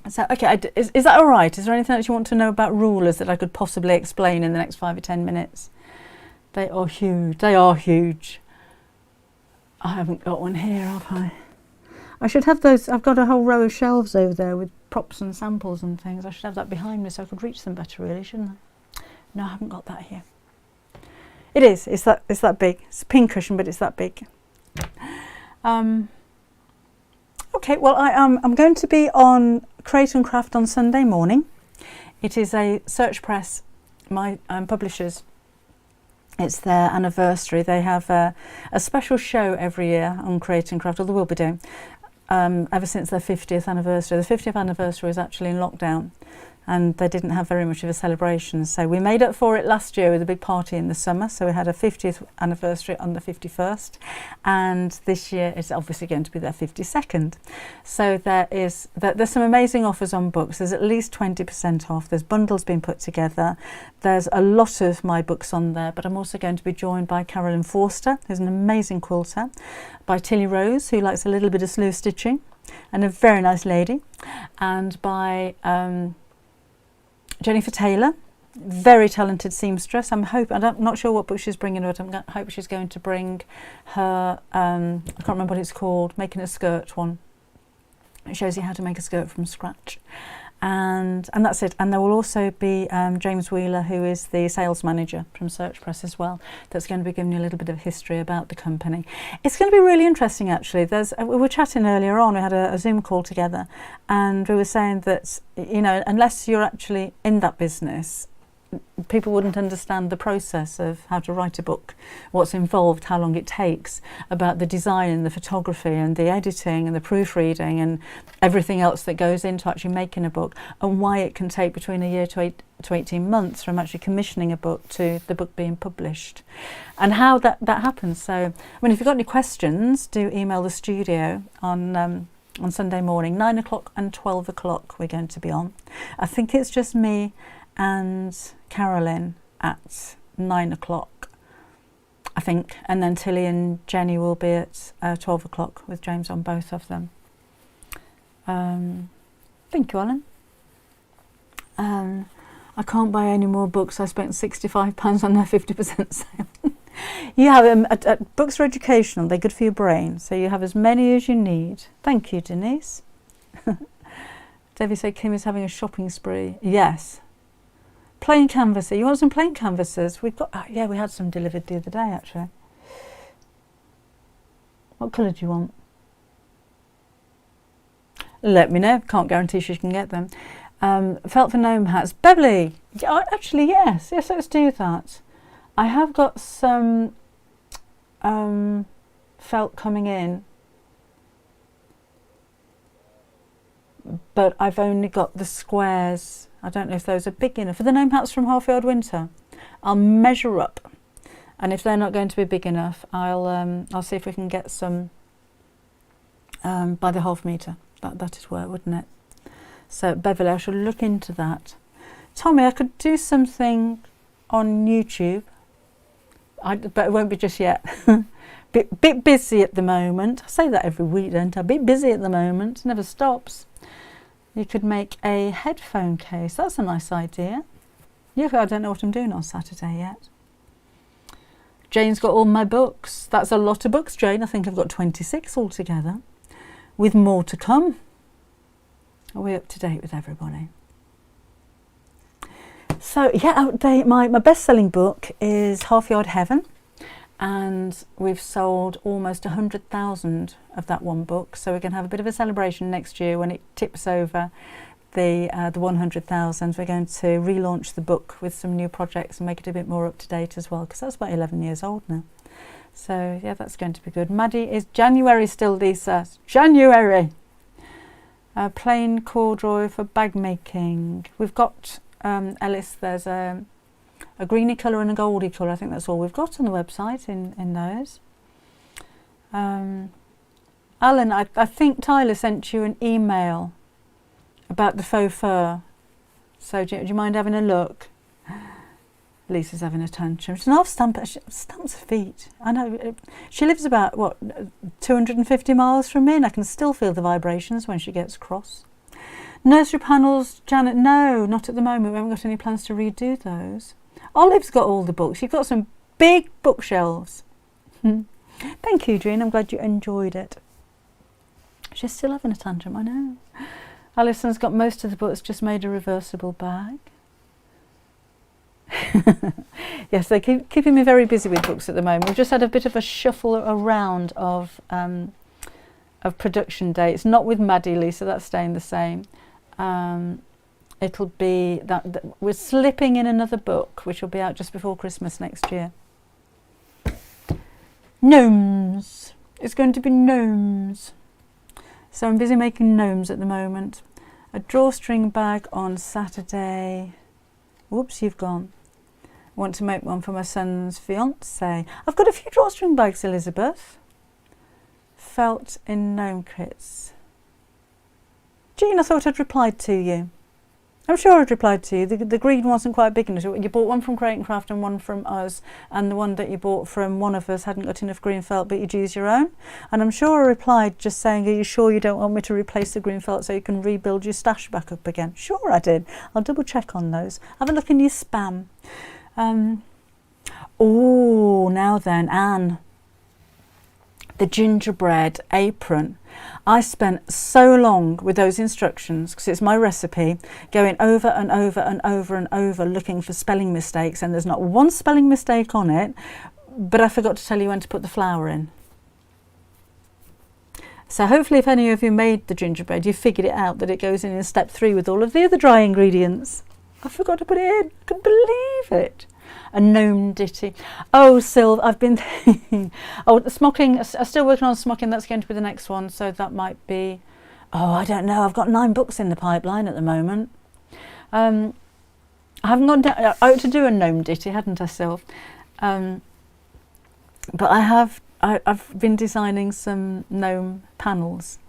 So okay, is that all right? Is there anything else you want to know about rulers that I could possibly explain in the next 5 or 10 minutes? They are huge. They are huge. I haven't got one here, have I? I should have those. I've got a whole row of shelves over there with props and samples and things. I should have that behind me so I could reach them better really, shouldn't I? No, I haven't got that here. It is. It's that big. It's a pin cushion, but it's that big. Okay, well I'm going to be on Create and Craft on Sunday morning. It is a Search Press, my publishers. It's their anniversary. They have a special show every year on Create and Craft, or they will be doing, ever since their 50th anniversary. The 50th anniversary was actually in lockdown and they didn't have very much of a celebration. So we made up for it last year with a big party in the summer. So we had a 50th anniversary on the 51st, and this year it's obviously going to be their 52nd. So there's some amazing offers on books. There's at least 20% off. There's bundles being put together. There's a lot of my books on there, but I'm also going to be joined by Carolyn Forster, who's an amazing quilter, by Tilly Rose, who likes a little bit of sleeve stitching, and a very nice lady, and by Jennifer Taylor, very talented seamstress. I'm not sure what book she's bringing, but I hope she's going to bring her, I can't remember what it's called, making a skirt one. It shows you how to make a skirt from scratch. And that's it. And there will also be James Wheeler, who is the sales manager from Search Press as well, that's going to be giving you a little bit of history about the company. It's going to be really interesting actually. We were chatting earlier on, we had a Zoom call together, and we were saying that, you know, unless you're actually in that business, people wouldn't understand the process of how to write a book, what's involved, how long it takes, about the design and the photography and the editing and the proofreading and everything else that goes into actually making a book, and why it can take between a year to 18 months from actually commissioning a book to the book being published, and how that happens. So, I mean, if you've got any questions, do email the studio on Sunday morning, 9 o'clock and 12 o'clock we're going to be on. I think it's just me and Carolyn at 9 o'clock, I think, and then Tilly and Jenny will be at 12 o'clock with James on both of them. Thank you, Alan. I can't buy any more books. I spent £65 on their 50% sale. You have books are educational. They're good for your brain. So you have as many as you need. Thank you, Denise. Debbie said Kim is having a shopping spree. Yes. Plain canvases. You want some plain canvases? We've got. Yeah, we had some delivered the other day actually. What colour do you want? Let me know. Can't guarantee she can get them. Felt for gnome hats. Beverly. Actually, yes. Yes, let's do that. I have got some felt coming in, but I've only got the squares. I don't know if those are big enough. For the gnome hats from Half Yard Winter, I'll measure up, and if they're not going to be big enough, I'll see if we can get some by the half metre. That'd work, wouldn't it? So Beverly, I shall look into that. Tommy, I could do something on YouTube, but it won't be just yet. bit busy at the moment. I say that every week, don't I? Bit busy at the moment. Never stops. You could make a headphone case. That's a nice idea. Yeah, I don't know what I'm doing on Saturday yet. Jane's got all my books. That's a lot of books, Jane. I think I've got 26 altogether, with more to come. Are we up to date with everybody? So yeah, update. My best-selling book is Half Yard Heaven, and we've sold almost 100,000 of that one book. So we're going to have a bit of a celebration next year when it tips over the 100,000. We're going to relaunch the book with some new projects and make it a bit more up to date as well, because that's about 11 years old now. So yeah, that's going to be good. Maddie, is January still, Lisa? January. Plain corduroy for bag making. We've got Ellis. There's a greeny colour and a goldy colour. I think that's all we've got on the website in those. Alan, I think Tyler sent you an email about the faux fur. So do you mind having a look? Lisa's having a tantrum. She's an half stamp. She stamps her feet. I know. She lives about, what, 250 miles from me, and I can still feel the vibrations when she gets cross. Nursery panels, Janet, no, not at the moment. We haven't got any plans to redo those. Olive's got all the books. You've got some big bookshelves. Thank you, Jean. I'm glad you enjoyed it. She's still having a tantrum, I know. Alison's got most of the books, just made a reversible bag. Yes, they're keeping me very busy with books at the moment. We've just had a bit of a shuffle around of production dates. Not with Maddie, Lisa, that's staying the same. It'll be that we're slipping in another book, which will be out just before Christmas next year. Gnomes. It's going to be gnomes. So I'm busy making gnomes at the moment. A drawstring bag on Saturday. Whoops, you've gone. Want to make one for my son's fiance. I've got a few drawstring bags, Elizabeth. Felt in gnome kits. Jean, I thought I'd replied to you. I'm sure I'd replied to you. The green wasn't quite big enough. You bought one from Crate and Craft and one from us, and the one that you bought from one of us hadn't got enough green felt, but you'd use your own. And I'm sure I replied just saying, are you sure you don't want me to replace the green felt so you can rebuild your stash back up again? Sure I did. I'll double check on those. Have a look in your spam. Oh, now then, Anne. The gingerbread apron. I spent so long with those instructions, because it's my recipe, going over and over and over and over looking for spelling mistakes, and there's not one spelling mistake on it, but I forgot to tell you when to put the flour in. So hopefully if any of you made the gingerbread, you figured it out that it goes in step 3 with all of the other dry ingredients. I forgot to put it in. I couldn't believe it. A gnome ditty. Oh, Sylv, I've been thinking. Oh, the smocking. I'm still working on smocking. That's going to be the next one. So that might be. Oh, I don't know. I've got 9 books in the pipeline at the moment. I haven't gone down. I ought to do a gnome ditty, hadn't I, Sylv? But I have. I've been designing some gnome panels,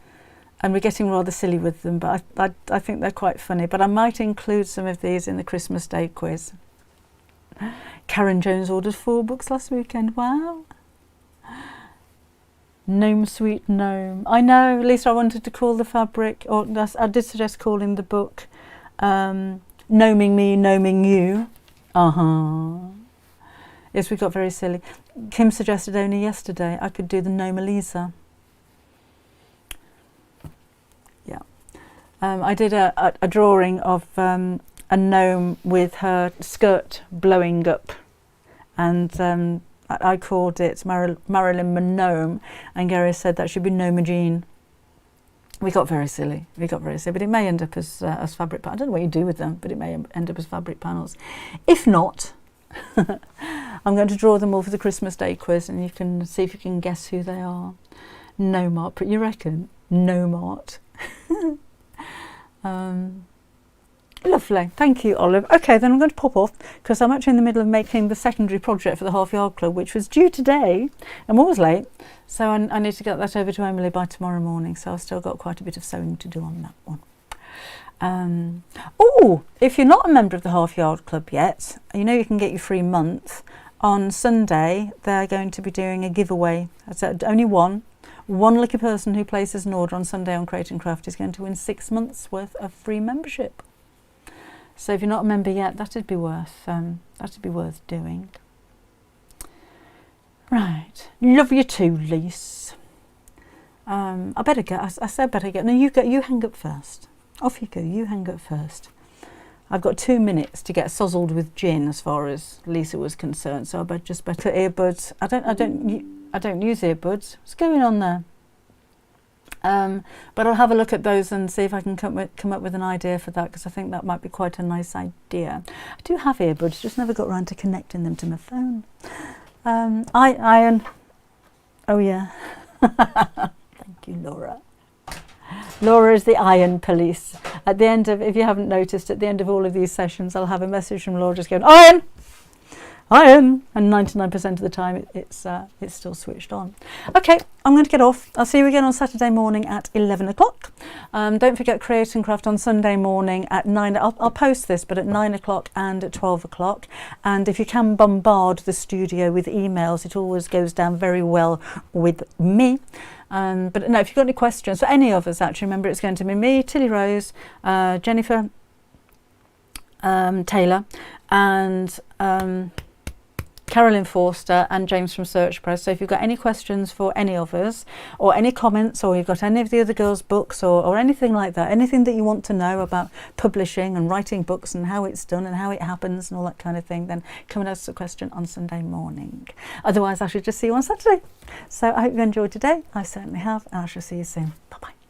and we're getting rather silly with them. But I think they're quite funny. But I might include some of these in the Christmas Day quiz. Karen Jones ordered 4 books last weekend. Wow. Gnome Sweet Gnome. I know, Lisa, I wanted to call the fabric, or I did suggest calling the book Gnoming me, gnoming you. Yes, we got very silly. Kim suggested only yesterday I could do the Gnome-Elisa. Yeah. I did a drawing of a gnome with her skirt blowing up, and I called it Marilyn Monome, and Gary said that should be Gnome-Jean. We got very silly. But it may end up as fabric. I don't know what you do with them, but it may end up as fabric panels. If not, I'm going to draw them all for the Christmas Day quiz, and you can see if you can guess who they are. Gnome art, you reckon? Gnome art. Lovely, thank you, Olive. Okay, then I'm going to pop off because I'm actually in the middle of making the secondary project for the Half Yard Club, which was due today and was late. So I need to get that over to Emily by tomorrow morning. So I've still got quite a bit of sewing to do on that one. Oh, if you're not a member of the Half Yard Club yet, you know you can get your free month. On Sunday, they're going to be doing a giveaway. I said only one lucky person who places an order on Sunday on Create and Craft is going to win 6 months worth of free membership. So if you're not a member yet, that'd be worth doing. Right, love you too, Lise. I better go. I said better go. No, you go. You hang up first. Off you go. You hang up first. I've got 2 minutes to get sozzled with gin, as far as Lisa was concerned. So I better earbuds. I don't use earbuds. What's going on there? But I'll have a look at those and see if I can come up with an idea for that, because I think that might be quite a nice idea. I do have earbuds, just never got around to connecting them to my phone. Iron. Oh yeah. Thank you, Laura. Laura is the iron police. At the end of, if you haven't noticed, at the end of all of these sessions, I'll have a message from Laura just going, iron! Iron! And 99% of the time it's still switched on. Okay, I'm going to get off. I'll see you again on Saturday morning at 11 o'clock. Don't forget Create and Craft on Sunday morning at 9. I'll post this, but at 9 o'clock and at 12 o'clock. And if you can bombard the studio with emails, it always goes down very well with me. But no, if you've got any questions for any of us, actually, remember it's going to be me, Tilly Rose, Jennifer Taylor, and Carolyn Forster and James from Search Press. So if you've got any questions for any of us, or any comments, or you've got any of the other girls' books, or anything like that, anything that you want to know about publishing and writing books and how it's done and how it happens and all that kind of thing, then come and ask a question on Sunday morning. Otherwise, I should just see you on Saturday. So I hope you enjoyed today. I certainly have, and I shall see you soon. Bye-bye.